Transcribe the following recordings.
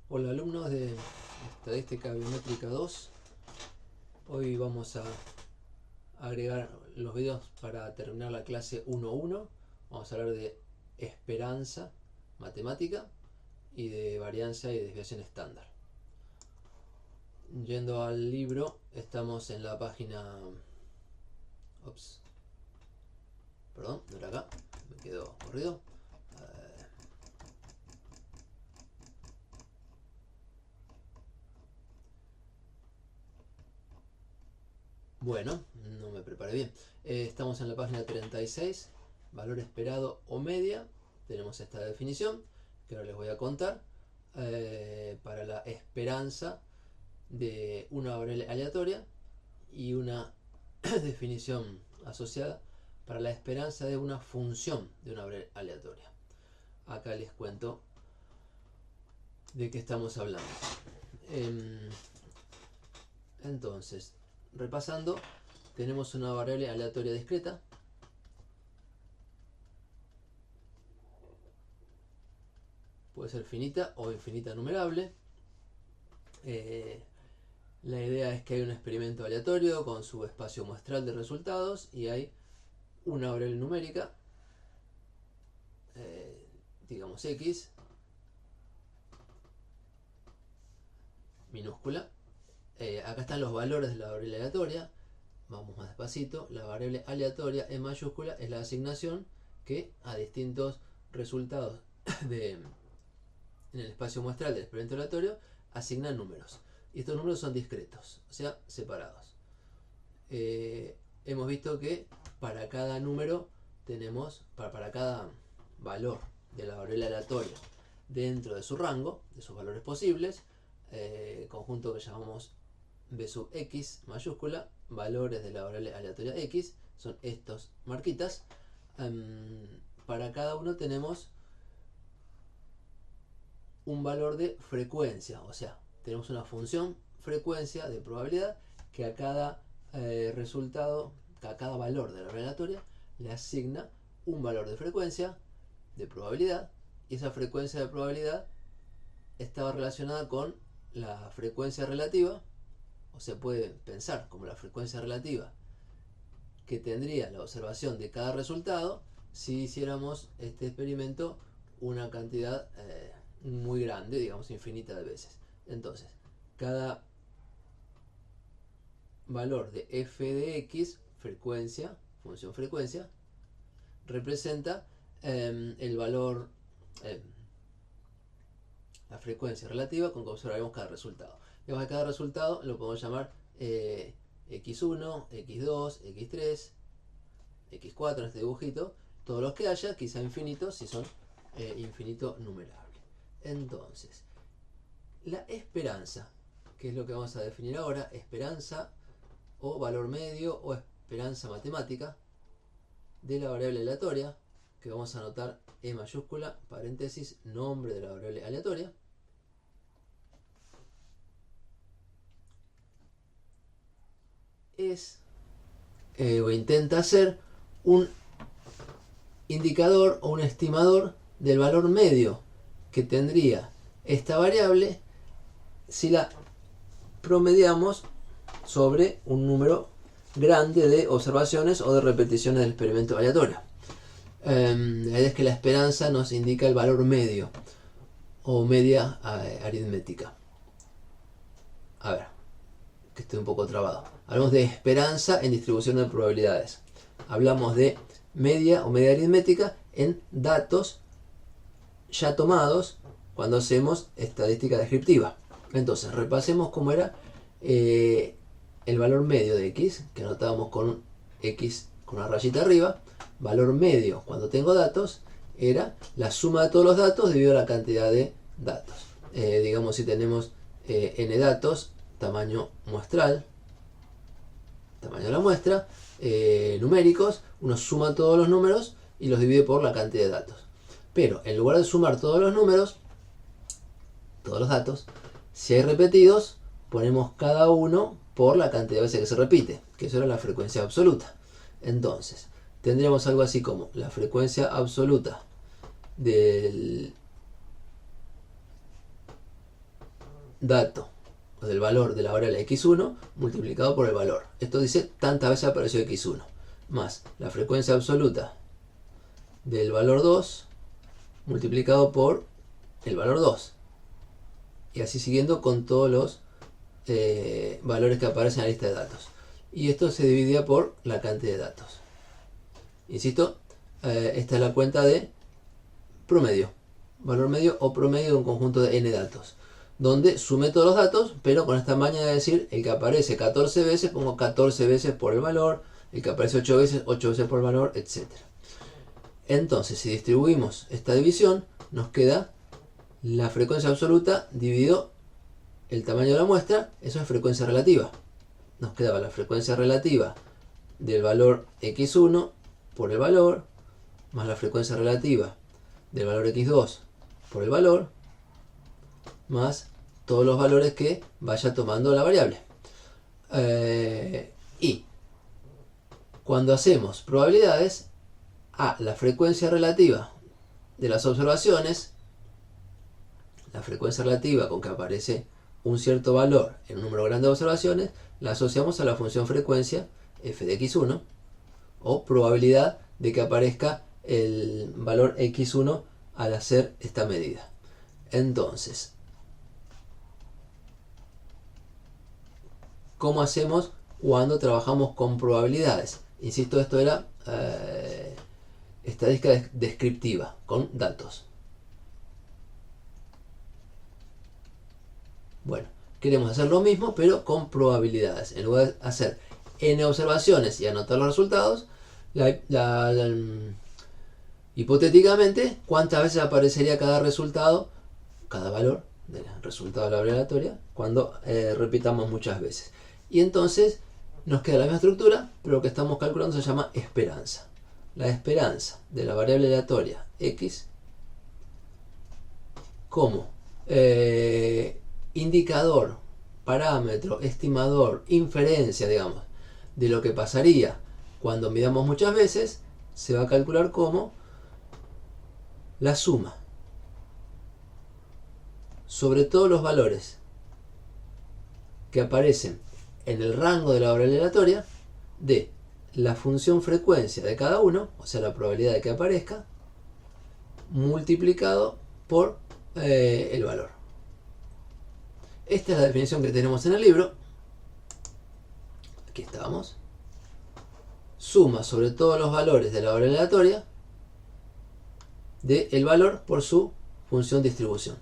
Hola alumnos de Estadística Biométrica 2. Hoy vamos a agregar los videos para terminar la clase 1.1. Vamos a hablar de esperanza matemática y de varianza y desviación estándar. Yendo al libro, estamos en la página... Perdón, no era acá, me quedó corrido. Bueno, no me preparé bien. Estamos en la página 36, valor esperado o media. Tenemos esta definición que ahora les voy a contar. Para la esperanza de una variable aleatoria y una definición asociada para la esperanza de una función de una variable aleatoria. Acá les cuento de qué estamos hablando. Entonces, repasando, tenemos una variable aleatoria discreta puede ser finita o infinita numerable. La idea es que hay un experimento aleatorio con su espacio muestral de resultados y hay una variable numérica, digamos x, minúscula. Acá están los valores de la variable aleatoria. Vamos más despacito. La variable aleatoria en mayúscula es la asignación que a distintos resultados en el espacio muestral del experimento aleatorio asignan números. Y estos números son discretos, o sea, separados. Hemos visto que para cada número tenemos, para cada valor de la variable aleatoria dentro de su rango, de sus valores posibles, conjunto que llamamos B sub x mayúscula, valores de la variable aleatoria x, son estos marquitas. Para cada uno tenemos un valor de frecuencia, o sea, tenemos una función frecuencia de probabilidad que a cada resultado, a cada valor de la variable aleatoria le asigna un valor de frecuencia de probabilidad, y esa frecuencia de probabilidad estaba relacionada con la frecuencia relativa, o se puede pensar como la frecuencia relativa que tendría la observación de cada resultado si hiciéramos este experimento una cantidad muy grande, digamos infinita de veces. Entonces, cada valor de f de x, frecuencia, función frecuencia, representa el valor, la frecuencia relativa con que observaremos cada resultado. Digamos que cada resultado lo podemos llamar x1, x2, x3, x4 en este dibujito, todos los que haya, quizá infinitos si son infinito numerable. Entonces, la esperanza, que es lo que vamos a definir ahora, esperanza o valor medio o esperanza matemática de la variable aleatoria, que vamos a anotar E mayúscula, paréntesis, nombre de la variable aleatoria. Es o intenta ser un indicador o un estimador del valor medio que tendría esta variable si la promediamos sobre un número grande de observaciones o de repeticiones del experimento aleatorio. La idea es que la esperanza nos indica el valor medio o media aritmética. A ver, que estoy un poco trabado. Hablamos de esperanza en distribución de probabilidades. Hablamos de media o media aritmética en datos ya tomados cuando hacemos estadística descriptiva. Entonces, repasemos cómo era el valor medio de x, que anotábamos con un x con una rayita arriba. Valor medio, cuando tengo datos, era la suma de todos los datos dividido a la cantidad de datos. Digamos, si tenemos n datos, tamaño muestral, tamaño de la muestra, numéricos, uno suma todos los números y los divide por la cantidad de datos. Pero en lugar de sumar todos los números, todos los datos, si hay repetidos, ponemos cada uno por la cantidad de veces que se repite, que eso era la frecuencia absoluta. Entonces, tendríamos algo así como la frecuencia absoluta del dato o del valor de la variable x1 multiplicado por el valor. Esto dice tantas veces apareció x1 más la frecuencia absoluta del valor 2 multiplicado por el valor 2. Y así siguiendo con todos los valores que aparecen en la lista de datos. Y esto se dividía por la cantidad de datos. Insisto, esta es la cuenta de promedio. Valor medio o promedio de un conjunto de n datos. Donde sumé todos los datos, pero con esta maña de decir, el que aparece 14 veces, pongo 14 veces por el valor. El que aparece 8 veces por el valor, etc. Entonces, si distribuimos esta división, nos queda la frecuencia absoluta dividido el tamaño de la muestra. Eso es frecuencia relativa. Nos quedaba la frecuencia relativa del valor x1 por el valor, más la frecuencia relativa del valor x2 por el valor, más todos los valores que vaya tomando la variable. Y cuando hacemos probabilidades, la frecuencia relativa de las observaciones, la frecuencia relativa con que aparece un cierto valor en un número grande de observaciones, la asociamos a la función frecuencia f de x1 o probabilidad de que aparezca el valor x1 al hacer esta medida. Entonces, ¿cómo hacemos cuando trabajamos con probabilidades? Insisto, esto era estadística descriptiva con datos. Bueno, queremos hacer lo mismo pero con probabilidades. En lugar de hacer n observaciones y anotar los resultados, hipotéticamente, ¿cuántas veces aparecería cada resultado, cada valor del resultado de la variable aleatoria cuando repitamos muchas veces? Y entonces nos queda la misma estructura, pero lo que estamos calculando se llama esperanza. La esperanza de la variable aleatoria x como indicador, parámetro, estimador, inferencia, digamos, de lo que pasaría cuando midamos muchas veces, se va a calcular como la suma sobre todos los valores que aparecen en el rango de la variable aleatoria de la función frecuencia de cada uno, o sea la probabilidad de que aparezca, multiplicado por el valor. Esta es la definición que tenemos en el libro. Aquí estamos. Suma sobre todos los valores de la variable aleatoria del valor por su función distribución.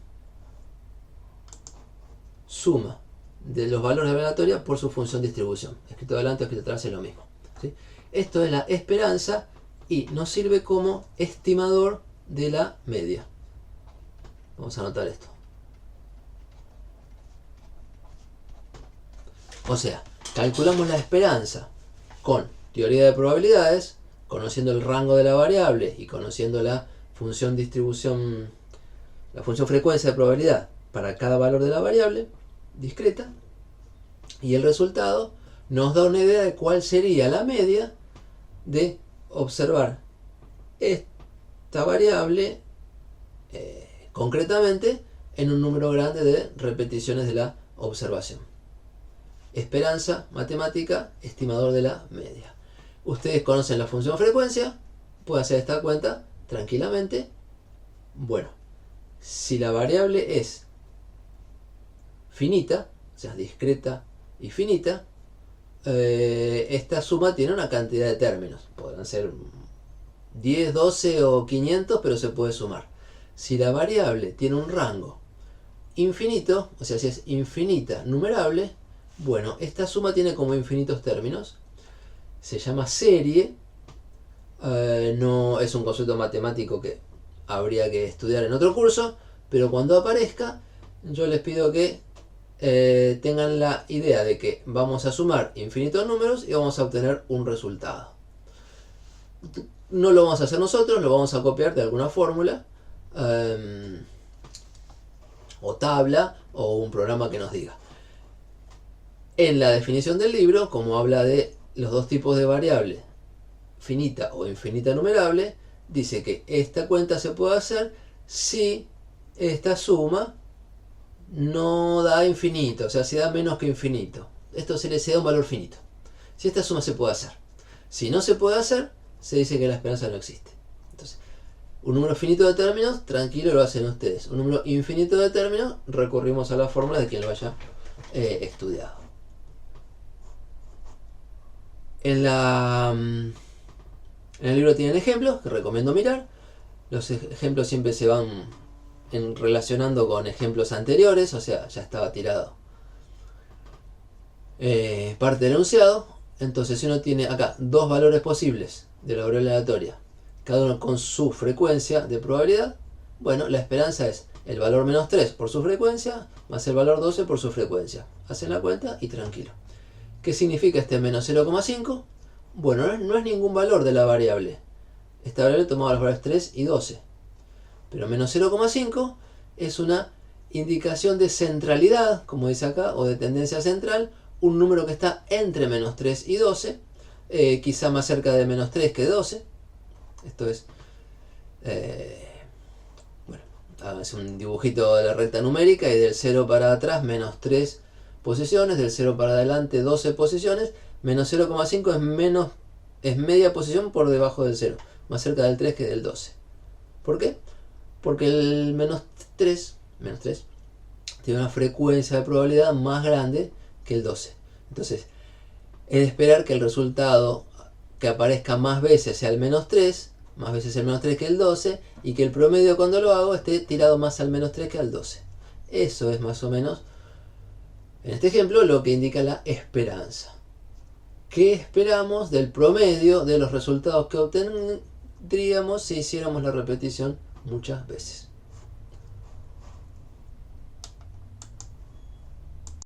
Suma de los valores de la variable aleatoria por su función distribución. Escrito adelante o escrito atrás es lo mismo, ¿sí? Esto es la esperanza y nos sirve como estimador de la media. Vamos a anotar esto. O sea, calculamos la esperanza con teoría de probabilidades, conociendo el rango de la variable y conociendo la función distribución, la función frecuencia de probabilidad para cada valor de la variable discreta, y el resultado nos da una idea de cuál sería la media de observar esta variable concretamente en un número grande de repeticiones de la observación. Esperanza matemática, estimador de la media. Ustedes conocen la función frecuencia, pueden hacer esta cuenta tranquilamente. Bueno, si la variable es finita, o sea, discreta y finita, esta suma tiene una cantidad de términos. Podrán ser 10, 12 o 500, pero se puede sumar. Si la variable tiene un rango infinito, o sea, si es infinita numerable, bueno, esta suma tiene como infinitos términos. Se llama serie. No es un concepto matemático que habría que estudiar en otro curso, pero cuando aparezca, yo les pido que tengan la idea de que vamos a sumar infinitos números y vamos a obtener un resultado. No lo vamos a hacer nosotros, lo vamos a copiar de alguna fórmula o tabla o un programa que nos diga. En la definición del libro, como habla de los dos tipos de variable, finita o infinita numerable, dice que esta cuenta se puede hacer si esta suma no da infinito, o sea, si da menos que infinito. Esto se da un valor finito. Si esta suma se puede hacer. Si no se puede hacer, se dice que la esperanza no existe. Entonces, un número finito de términos, tranquilo, lo hacen ustedes. Un número infinito de términos, recurrimos a la fórmula de quien lo haya estudiado. En el libro tienen ejemplos que recomiendo mirar. Los ejemplos siempre se van relacionando con ejemplos anteriores, o sea, ya estaba tirado parte del enunciado. Entonces, si uno tiene acá dos valores posibles de la variable aleatoria, cada uno con su frecuencia de probabilidad, bueno, la esperanza es el valor menos 3 por su frecuencia más el valor 12 por su frecuencia. Hacen la cuenta y tranquilo. ¿Qué significa este menos 0,5? Bueno, no es ningún valor de la variable. Esta variable tomaba los valores 3 y 12. Pero menos 0,5 es una indicación de centralidad, como dice acá, o de tendencia central, un número que está entre menos 3 y 12, quizá más cerca de menos 3 que 12. Esto es, bueno, háganse un dibujito de la recta numérica y del 0 para atrás menos 3 posiciones, del 0 para adelante 12 posiciones, menos 0,5 es media posición por debajo del 0, más cerca del 3 que del 12. ¿Por qué? Porque el menos 3 tiene una frecuencia de probabilidad más grande que el 12. Entonces, es de esperar que el resultado que aparezca más veces sea el menos 3, más veces el menos 3 que el 12, y que el promedio cuando lo hago esté tirado más al menos 3 que al 12. Eso es más o menos, en este ejemplo, lo que indica la esperanza. ¿Qué esperamos del promedio de los resultados que obtendríamos si hiciéramos la repetición muchas veces?